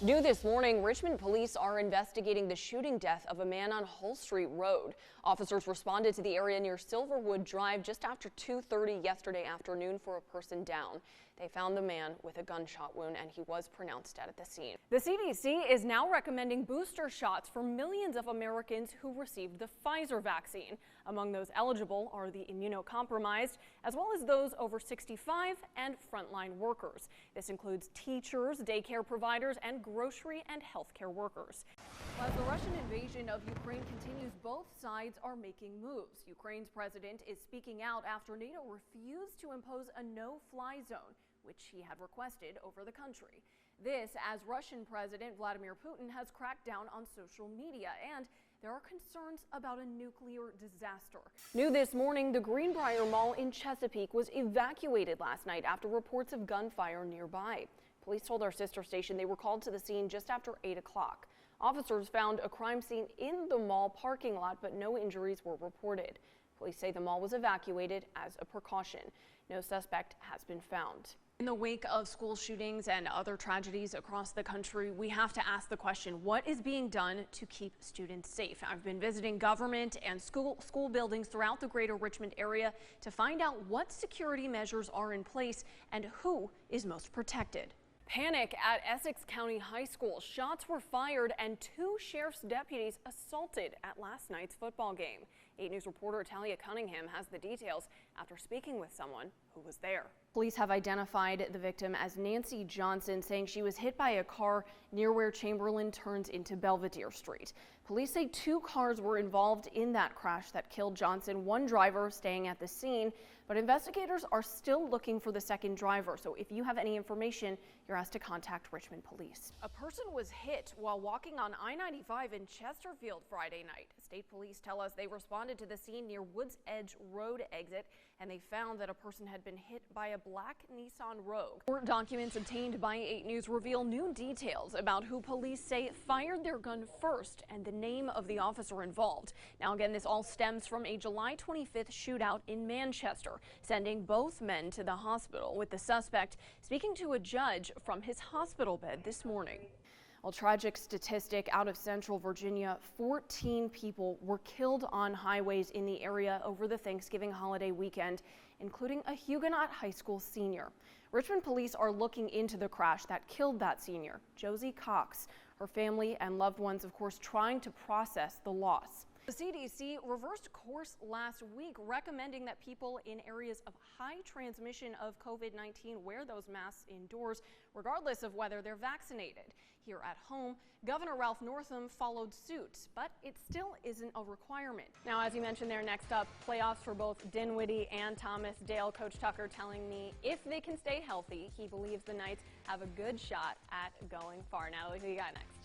New this morning, Richmond police are investigating the shooting death of a man on Hull Street Road. Officers responded to the area near Silverwood Drive just after 2:30 yesterday afternoon for a person down. They found the man with a gunshot wound and he was pronounced dead at the scene. The CDC is now recommending booster shots for millions of Americans who received the Pfizer vaccine. Among those eligible are the immunocompromised, as well as those over 65 and frontline workers. This includes teachers, daycare providers, and grocery and healthcare workers. As the Russian invasion of Ukraine continues, both sides are making moves. Ukraine's president is speaking out after NATO refused to impose a no-fly zone, which he had requested over the country. This as Russian President Vladimir Putin has cracked down on social media, and there are concerns about a nuclear disaster. New this morning, the Greenbrier Mall in Chesapeake was evacuated last night after reports of gunfire nearby. Police told our sister station they were called to the scene just after 8 o'clock. Officers found a crime scene in the mall parking lot, but no injuries were reported. Police say the mall was evacuated as a precaution. No suspect has been found. In the wake of school shootings and other tragedies across the country, we have to ask the question, what is being done to keep students safe? I've been visiting government and school buildings throughout the greater Richmond area to find out what security measures are in place and who is most protected. Panic at Essex County High School. Shots were fired and 2 sheriff's deputies assaulted at last night's football game. 8 News reporter Talia Cunningham has the details after speaking with someone who was there. Police have identified the victim as Nancy Johnson, saying she was hit by a car near where Chamberlain turns into Belvedere Street. Police say 2 cars were involved in that crash that killed Johnson, one driver staying at the scene, but investigators are still looking for the second driver. So if you have any information, you're asked to contact Richmond Police. A person was hit while walking on I-95 in Chesterfield Friday night. State police tell us they responded to the scene near Woods Edge Road exit, and they found that a person had been hit by a black Nissan Rogue. Court documents obtained by 8 News reveal new details about who police say fired their gun first and the name of the officer involved. Now again, this all stems from a July 25th shootout in Manchester, sending both men to the hospital, with the suspect speaking to a judge from his hospital bed this morning. A tragic statistic out of Central Virginia: 14 people were killed on highways in the area over the Thanksgiving holiday weekend, including a Huguenot High School senior. Richmond police are looking into the crash that killed that senior, Josie Cox. Her family and loved ones, of course, trying to process the loss. The CDC reversed course last week, recommending that people in areas of high transmission of COVID-19 wear those masks indoors, regardless of whether they're vaccinated. Here at home, Governor Ralph Northam followed suit, but it still isn't a requirement. Now, as you mentioned there, next up, playoffs for both Dinwiddie and Thomas Dale. Coach Tucker telling me if they can stay healthy, he believes the Knights have a good shot at going far. Now, what do you got next?